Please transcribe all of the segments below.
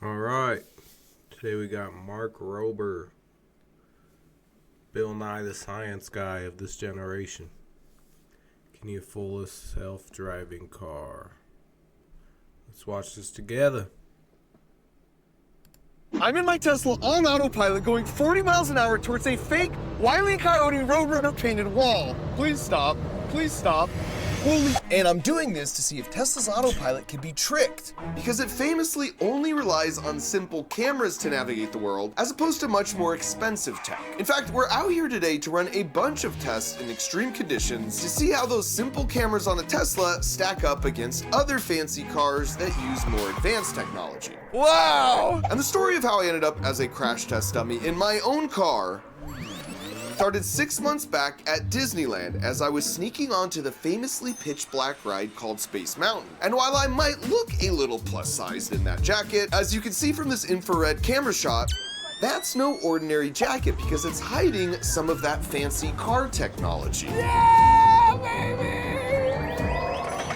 All right. Today we got Mark Rober, Bill Nye the Science Guy of this generation. Can you fool a self-driving car? Let's watch this together. I'm in my Tesla on autopilot going 40 miles an hour towards a fake Wile E. Coyote Roadrunner painted wall. Please stop. Please stop. Holy. And I'm doing this to see if Tesla's autopilot can be tricked, because it famously only relies on simple cameras to navigate the world, as opposed to much more expensive tech. In fact, we're out here today to run a bunch of tests in extreme conditions to see how those simple cameras on a Tesla stack up against other fancy cars that use more advanced technology. Wow! And the story of how I ended up as a crash test dummy in my own car started 6 months back at Disneyland as I was sneaking onto the famously pitch black ride called Space Mountain. And while I might look a little plus sized in that jacket, as you can see from this infrared camera shot, that's no ordinary jacket because it's hiding some of that fancy car technology. Yeah, baby!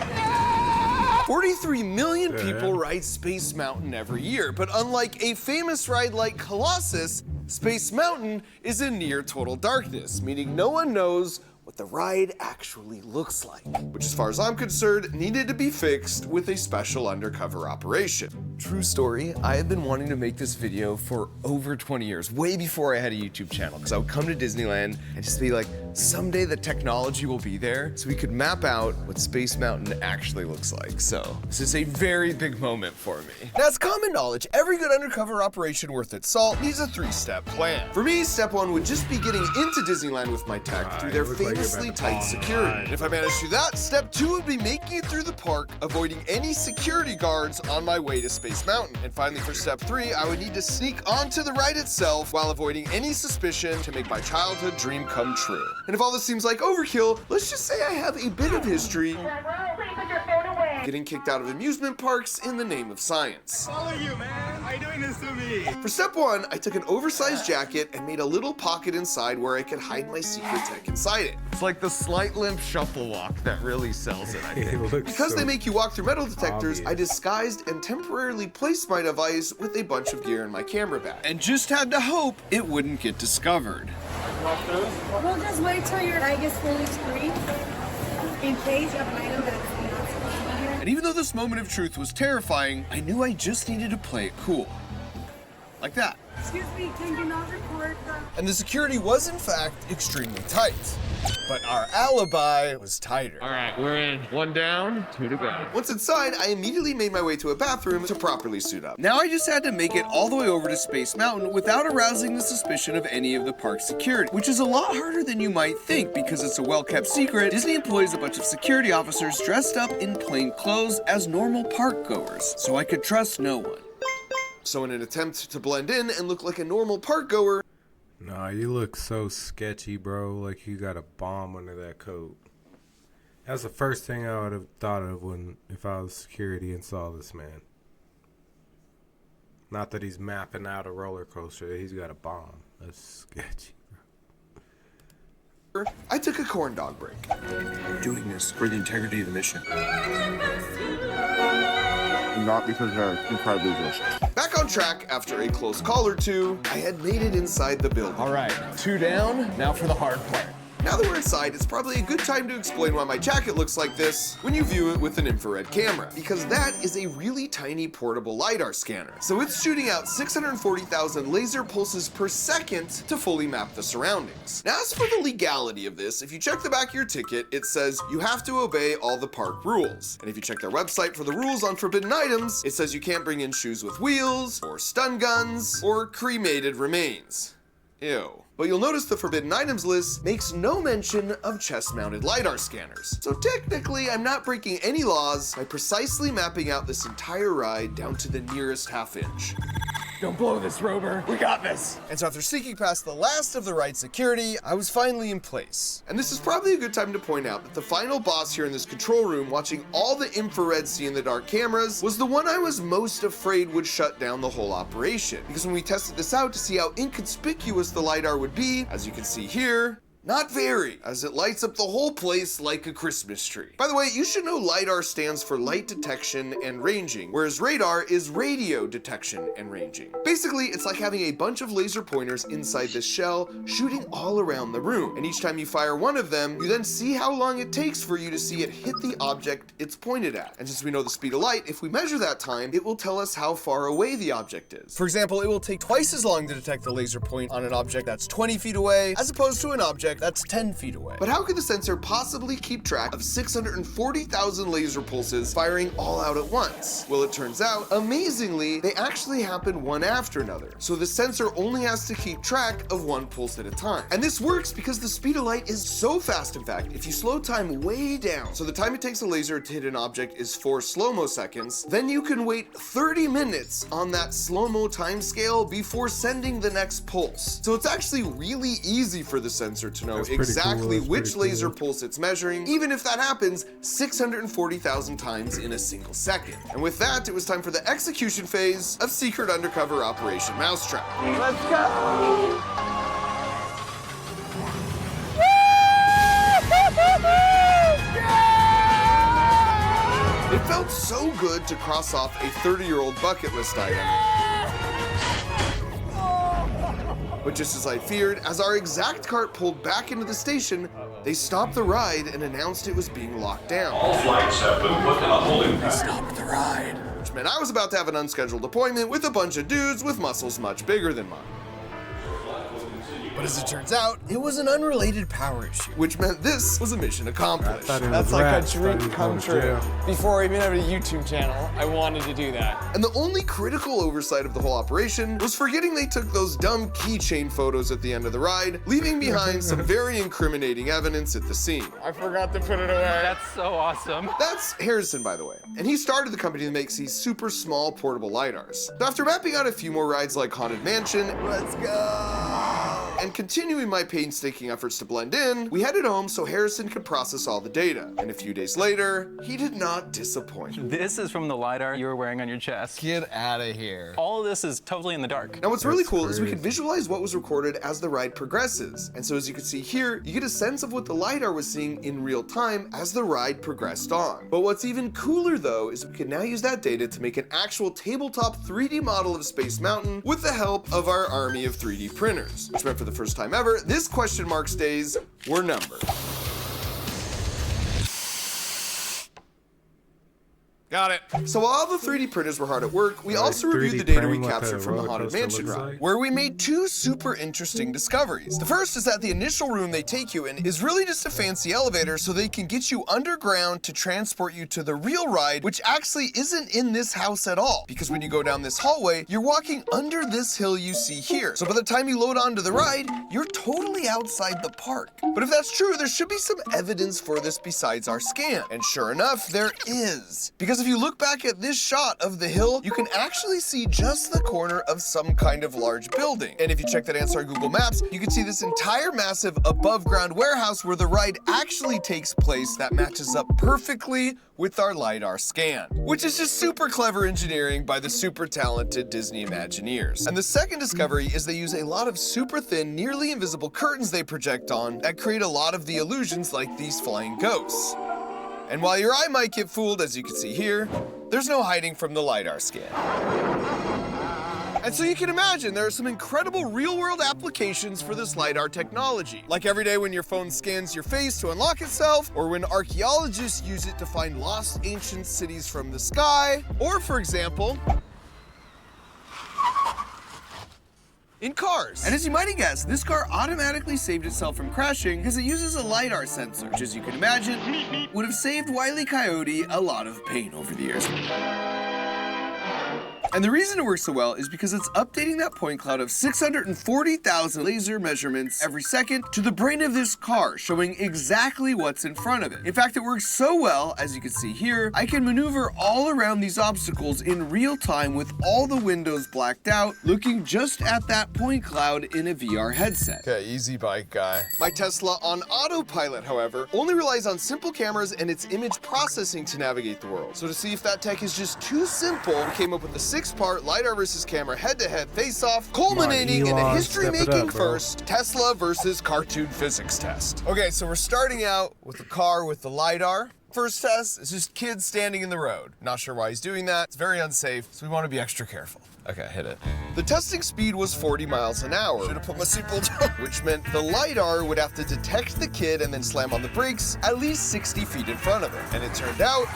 Yeah! 43 million people ride Space Mountain every year, but unlike a famous ride like Colossus, Space Mountain is in near total darkness, meaning no one knows what the ride actually looks like, which as far as I'm concerned, needed to be fixed with a special undercover operation. True story, I have been wanting to make this video for over 20 years, way before I had a YouTube channel, because I would come to Disneyland and just be like, someday the technology will be there so we could map out what Space Mountain actually looks like. So this is a very big moment for me. Now, it's common knowledge, every good undercover operation worth its salt needs a 3-step plan. For me, step 1 would just be getting into Disneyland with my tech through their famously tight security. And if I managed to do that, step 2 would be making it through the park, avoiding any security guards on my way to Space Mountain. And finally, for step 3, I would need to sneak onto the ride itself while avoiding any suspicion to make my childhood dream come true. And if all this seems like overkill, let's just say I have a bit of history getting kicked out of amusement parks in the name of science. Follow you, man. Why are you doing this to me? For step 1, I took an oversized jacket and made a little pocket inside where I could hide my secret tech inside it. It's like the slight limp shuffle walk that really sells it, I think. Because they make you walk through metal detectors, I disguised and temporarily placed my device with a bunch of gear in my camera bag. And just had to hope it wouldn't get discovered. We'll just wait till your eye gets fully screened in case you have an item that's not supposed to be here. And even though this moment of truth was terrifying, I knew I just needed to play it cool. Like that. Excuse me, can you not record the... And the security was in fact extremely tight. But our alibi was tighter. All right, we're in. 1 down, 2 to go. Once inside, I immediately made my way to a bathroom to properly suit up. Now I just had to make it all the way over to Space Mountain without arousing the suspicion of any of the park security, which is a lot harder than you might think because it's a well-kept secret. Disney employs a bunch of security officers dressed up in plain clothes as normal park goers, so I could trust no one. So in an attempt to blend in and look like a normal park goer, Nah, you look so sketchy, bro. Like you got a bomb under that coat. That's the first thing I would have thought of if I was security and saw this man. Not that he's mapping out a roller coaster. He's got a bomb. That's sketchy, bro. I took a corn dog break. I'm doing this for the integrity of the mission. Not because they're incredibly delicious. Back on track after a close call or two, I had made it inside the building. All right, 2 down. Now for the hard part. Now that we're inside, it's probably a good time to explain why my jacket looks like this when you view it with an infrared camera, because that is a really tiny portable LiDAR scanner. So it's shooting out 640,000 laser pulses per second to fully map the surroundings. Now, as for the legality of this, if you check the back of your ticket, it says you have to obey all the park rules. And if you check their website for the rules on forbidden items, it says you can't bring in shoes with wheels, or stun guns, or cremated remains. Ew. But you'll notice the forbidden items list makes no mention of chest-mounted LiDAR scanners. So technically, I'm not breaking any laws by precisely mapping out this entire ride down to the nearest half-inch. Don't blow this, Rober. We got this. And so after sneaking past the last of the ride security, I was finally in place. And this is probably a good time to point out that the final boss here in this control room, watching all the infrared see-in-the-dark cameras, was the one I was most afraid would shut down the whole operation. Because when we tested this out to see how inconspicuous the LiDAR would be, as you can see here, Not very, as it lights up the whole place like a Christmas tree. By the way, you should know LiDAR stands for light detection and ranging, whereas radar is radio detection and ranging. Basically, it's like having a bunch of laser pointers inside this shell shooting all around the room. And each time you fire one of them, you then see how long it takes for you to see it hit the object it's pointed at. And since we know the speed of light, if we measure that time, it will tell us how far away the object is. For example, it will take twice as long to detect the laser point on an object that's 20 feet away as opposed to an object that's 10 feet away. But how could the sensor possibly keep track of 640,000 laser pulses firing all out at once? Well, it turns out, amazingly, they actually happen one after another. So the sensor only has to keep track of one pulse at a time. And this works because the speed of light is so fast, in fact, if you slow time way down, so the time it takes a laser to hit an object is 4 slow-mo seconds, then you can wait 30 minutes on that slow-mo time scale before sending the next pulse. So it's actually really easy for the sensor to know exactly which laser pulse it's measuring, even if that happens 640,000 times in a single second. And with that, it was time for the execution phase of Secret Undercover Operation Mousetrap. Let's go! It felt so good to cross off a 30-year-old bucket list item. But just as I feared, as our exact cart pulled back into the station, they stopped the ride and announced it was being locked down. All flights have been put in a holding pattern. Stopped the ride. Which meant I was about to have an unscheduled appointment with a bunch of dudes with muscles much bigger than mine. But as it turns out, it was an unrelated power issue, which meant this was a mission accomplished. That's like a dream come true. Before I even had a YouTube channel, I wanted to do that. And the only critical oversight of the whole operation was forgetting they took those dumb keychain photos at the end of the ride, leaving behind some very incriminating evidence at the scene. I forgot to put it away. That's so awesome. That's Harrison, by the way. And he started the company that makes these super small portable LiDARs. So after mapping out a few more rides like Haunted Mansion, let's go, and continuing my painstaking efforts to blend in, we headed home so Harrison could process all the data. And a few days later, he did not disappoint. This is from the LiDAR you were wearing on your chest. Get out of here. All of this is totally in the dark. Now what's really cool is we can visualize what was recorded as the ride progresses. And so as you can see here, you get a sense of what the LiDAR was seeing in real time as the ride progressed on. But what's even cooler though is we can now use that data to make an actual tabletop 3D model of Space Mountain with the help of our army of 3D printers. Which meant for the first time ever, this question marks days were numbered. Got it. So while the 3D printers were hard at work, we also reviewed the data we captured from the Haunted Mansion ride, where we made two super interesting discoveries. The first is that the initial room they take you in is really just a fancy elevator so they can get you underground to transport you to the real ride, which actually isn't in this house at all. Because when you go down this hallway, you're walking under this hill you see here. So by the time you load onto the ride, you're totally outside the park. But if that's true, there should be some evidence for this besides our scan. And sure enough, there is. Because if you look back at this shot of the hill, you can actually see just the corner of some kind of large building. And if you check that answer on Google Maps, you can see this entire massive above ground warehouse where the ride actually takes place that matches up perfectly with our LiDAR scan, which is just super clever engineering by the super talented Disney Imagineers. And the second discovery is they use a lot of super thin, nearly invisible curtains they project on that create a lot of the illusions like these flying ghosts. And while your eye might get fooled, as you can see here, there's no hiding from the LiDAR scan. And so you can imagine there are some incredible real-world applications for this LiDAR technology. Like every day when your phone scans your face to unlock itself, or when archaeologists use it to find lost ancient cities from the sky, or for example, in cars. And as you might have guessed, this car automatically saved itself from crashing because it uses a LiDAR sensor, which as you can imagine, would have saved Wile E. Coyote a lot of pain over the years. And the reason it works so well is because it's updating that point cloud of 640,000 laser measurements every second to the brain of this car, showing exactly what's in front of it. In fact, it works so well, as you can see here, I can maneuver all around these obstacles in real time with all the windows blacked out, looking just at that point cloud in a VR headset. Okay, easy bike guy. My Tesla on autopilot, however, only relies on simple cameras and its image processing to navigate the world. So to see if that tech is just too simple, we came up with a 6-part LiDAR versus camera head-to-head face-off, culminating in a Elon, history-making step it up, bro. first Tesla versus cartoon physics test. Okay, so we're starting out with the car with the LiDAR. First test is just kids standing in the road. Not sure why he's doing that. It's very unsafe, so we want to be extra careful. Okay, hit it. The testing speed was 40 miles an hour. Should have put my seatbelt on. Which meant the LiDAR would have to detect the kid and then slam on the brakes at least 60 feet in front of him. And it turned out,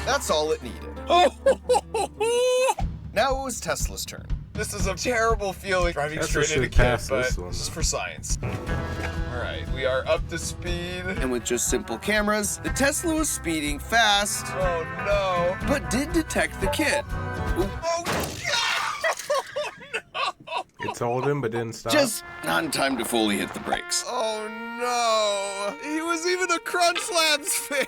that's all it needed. Now it was Tesla's turn. This is a terrible feeling driving Tesla straight into should kid, pass but this one, this is though. for science. All right, we are up to speed. And with just simple cameras, the Tesla was speeding fast. Oh no. But did detect the kid. Ooh. Oh God! It told him, but didn't stop. Just not in time to fully hit the brakes. Oh no! He was even a Crunchlands fan!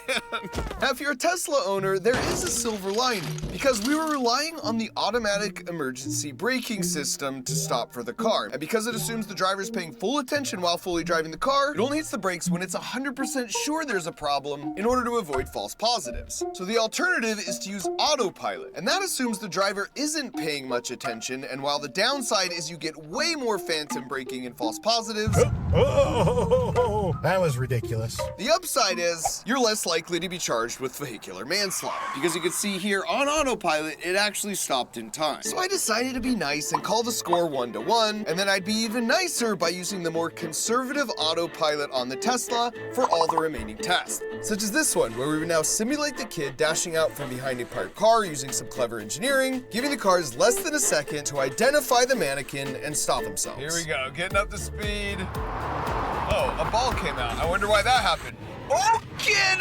Now, if you're a Tesla owner, there is a silver lining, because we were relying on the automatic emergency braking system to stop for the car. And because it assumes the driver's paying full attention while fully driving the car, it only hits the brakes when it's 100% sure there's a problem in order to avoid false positives. So the alternative is to use autopilot, and that assumes the driver isn't paying much attention, and while the downside is you get way more phantom braking and false positives, That was ridiculous. the upside is you're less likely to be charged with vehicular manslaughter. Because you can see here on autopilot, it actually stopped in time. So I decided to be nice and call the score 1-1, and then I'd be even nicer by using the more conservative autopilot on the Tesla for all the remaining tests. Such as this one, where we would now simulate the kid dashing out from behind a parked car using some clever engineering, giving the cars less than a second to identify the mannequin and stop themselves. Here we go, getting up to speed. Oh, a ball came out. I wonder why that happened. Oh, kid!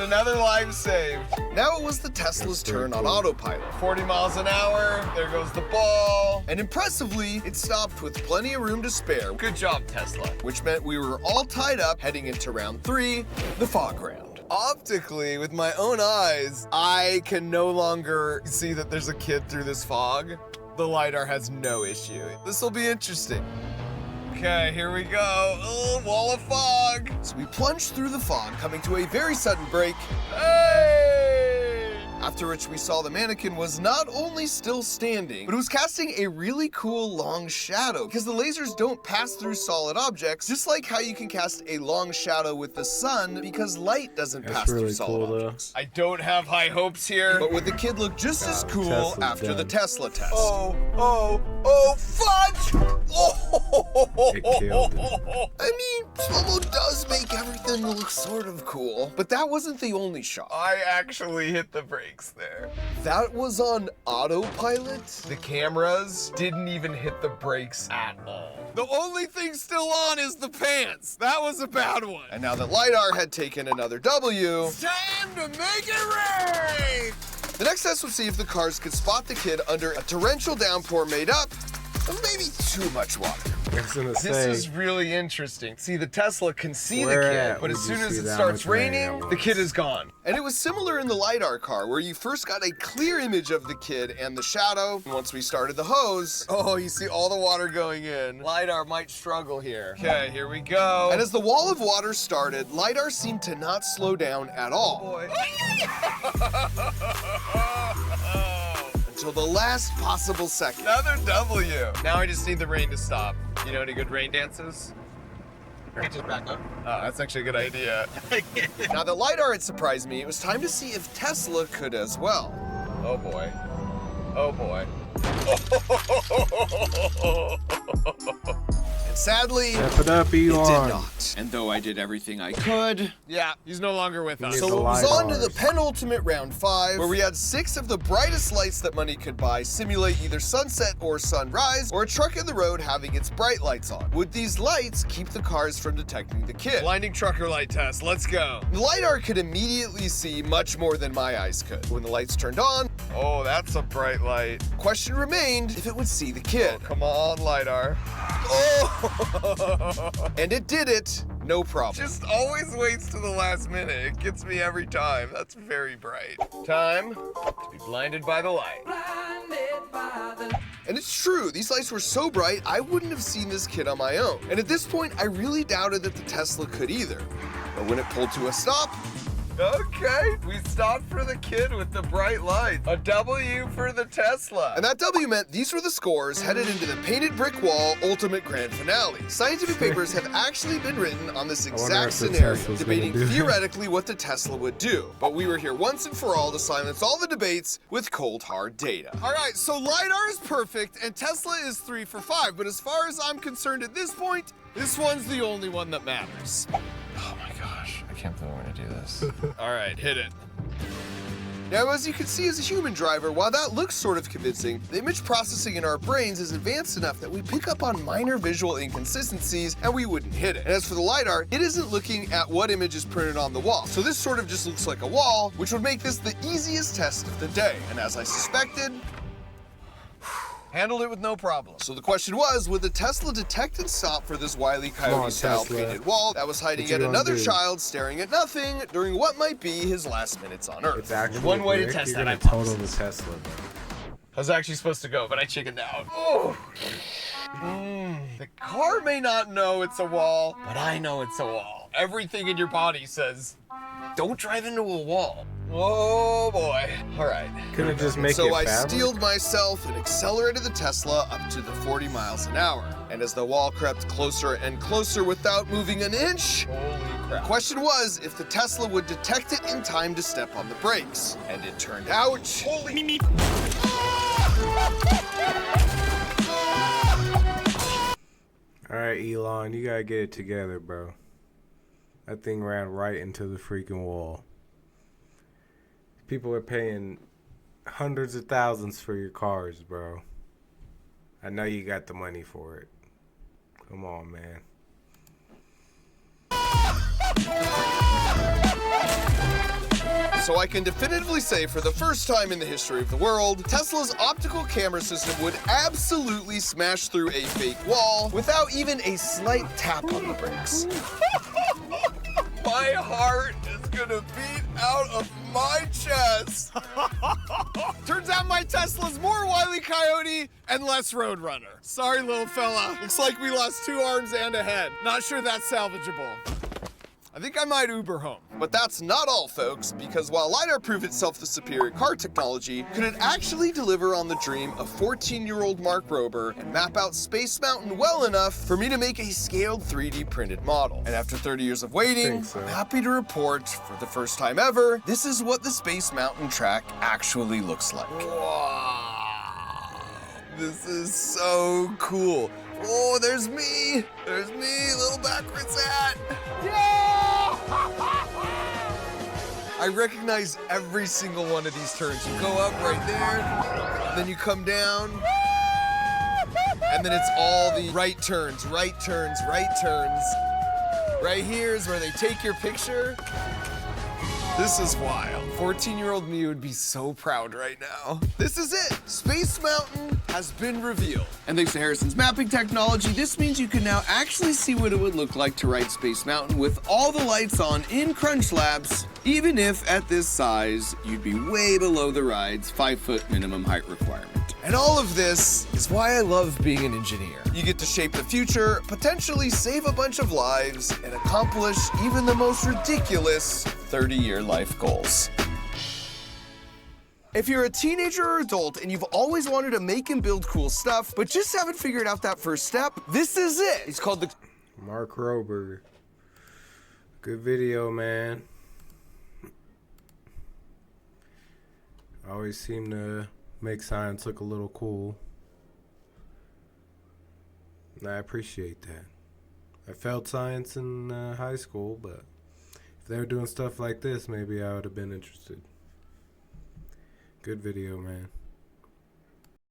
Another life saved. Now it was the Tesla's turn on autopilot. 40 miles an hour, there goes the ball. And impressively, it stopped with plenty of room to spare. Good job, Tesla. Which meant we were all tied up heading into round 3, the fog round. Optically, with my own eyes, I can no longer see that there's a kid through this fog. The LiDAR has no issue. This will be interesting. Okay, here we go. Oh, wall of fog. So we plunged through the fog, coming to a very sudden break. Hey! After which we saw the mannequin was not only still standing, but it was casting a really cool long shadow, because the lasers don't pass through solid objects, just like how you can cast a long shadow with the sun, because light doesn't pass through really solid cool, though. objects. I don't have high hopes here, but would the kid look just as cool Tesla's after the done. Tesla test? Oh, fudge! Oh, It killed him. I mean, slow-mo does make everything look sort of cool, but that wasn't the only shot. I actually hit the brakes there. That was on autopilot. The cameras didn't even hit the brakes at all. The only thing still on is the pants. That was a bad one. And now that LiDAR had taken another W, it's time to make it rain! The next test would see if the cars could spot the kid under a torrential downpour made up of maybe too much water. I was gonna This say, is really interesting. See, the Tesla can see Where the kid, at but as would soon you as see it that starts much rain raining, at the kid once? is gone. And it was similar in the LiDAR car, where you first got a clear image of the kid and the shadow. And once we started the hose, oh, you see all the water going in. LiDAR might struggle here. Okay, here we go. And as the wall of water started, LiDAR seemed to not slow down at all. Oh, boy. Until the last possible second. Another W. Now I just need the rain to stop. You know any good rain dances? Just back up. Oh, that's actually a good idea. Now that LiDAR had surprised me, it was time to see if Tesla could as well. Oh boy. Oh boy. And sadly, step it up, it did Elon. not. And though I did everything I could, yeah, he's no longer with us. need So the it was on to LiDARs. the penultimate round 5, where we had 6 of the brightest lights that money could buy simulate either sunset or sunrise, or a truck in the road having its bright lights on. Would these lights keep the cars from detecting the kid? Blinding trucker light test, let's go. The LiDAR could immediately see much more than my eyes could. When the lights turned on, oh, that's a bright light. Question remained if it would see the kid. Oh, come on, LiDAR. Oh! And it did it, no problem. Just always waits to the last minute. It gets me every time. That's very bright. Time to be blinded by the light. And it's true, these lights were so bright, I wouldn't have seen this kid on my own. And at this point, I really doubted that the Tesla could either. But when it pulled to a stop, Okay, we stopped for the kid with the bright light. A W for the Tesla. And that W meant these were the scores headed into the Painted Brick Wall Ultimate Grand Finale. Scientific papers have actually been written on this exact scenario, debating theoretically what the Tesla would do. But we were here once and for all to silence all the debates with cold, hard data. All right, so LiDAR is perfect and Tesla is 3 for 5. But as far as I'm concerned at this point, this one's the only one that matters. Oh my gosh, I can't believe we're gonna do this. All right, hit it. Now, as you can see as a human driver, while that looks sort of convincing, the image processing in our brains is advanced enough that we pick up on minor visual inconsistencies and we wouldn't hit it. And as for the LiDAR, it isn't looking at what image is printed on the wall. So this sort of just looks like a wall, which would make this the easiest test of the day. And as I suspected, handled it with no problem. So the question was, would the Tesla detect and stop for this Wile E. Coyote-style painted wall that was hiding yet another child staring at nothing during what might be his last minutes on Earth? It's actually one way to Rick, test you're that gonna total hypothesis. the Tesla, bro. I was actually supposed to go, but I chickened out. Oh. The car may not know it's a wall, but I know it's a wall. Everything in your body says, don't drive into a wall. Oh boy. All right. Couldn't just make it So I fabric? steeled myself and accelerated the Tesla up to the 40 miles an hour. And as the wall crept closer and closer without moving an inch, holy crap. The question was if the Tesla would detect it in time to step on the brakes. And it turned out, holy Alright, Elon, you gotta get it together, bro. That thing ran right into the freaking wall. People are paying hundreds of thousands for your cars, bro. I know you got the money for it. Come on, man. So I can definitively say for the first time in the history of the world, Tesla's optical camera system would absolutely smash through a fake wall without even a slight tap on the brakes. My heart is gonna beat out of my chest. Turns out my Tesla's more Wile E. Coyote and less Roadrunner. Sorry, little fella. Looks like we lost 2 arms and a head. Not sure that's salvageable. I think I might Uber home. But that's not all, folks, because while LiDAR proved itself the superior car technology, could it actually deliver on the dream of 14-year-old Mark Rober and map out Space Mountain well enough for me to make a scaled 3D printed model? And after 30 years of waiting, I'm happy to report, for the first time ever, this is what the Space Mountain track actually looks like. Wow. This is so cool. Oh, there's me. There's me, little backwards hat. Yeah! I recognize every single one of these turns. You go up right there, then you come down, and then it's all the right turns, right turns, right turns. Right here is where they take your picture. This is wild. 14-year-old me would be so proud right now. This is it. Space Mountain has been revealed. And thanks to Harrison's mapping technology, this means you can now actually see what it would look like to ride Space Mountain with all the lights on in Crunch Labs, even if at this size, you'd be way below the ride's 5-foot minimum height requirement. And all of this is why I love being an engineer. You get to shape the future, potentially save a bunch of lives, and accomplish even the most ridiculous 30-year life goals. If you're a teenager or adult and you've always wanted to make and build cool stuff, but just haven't figured out that first step, this is it. It's called the Mark Rober. Good video, man. Always seem to make science look a little cool. And I appreciate that. I failed science in high school, but if they were doing stuff like this, maybe I would have been interested. Good video, man.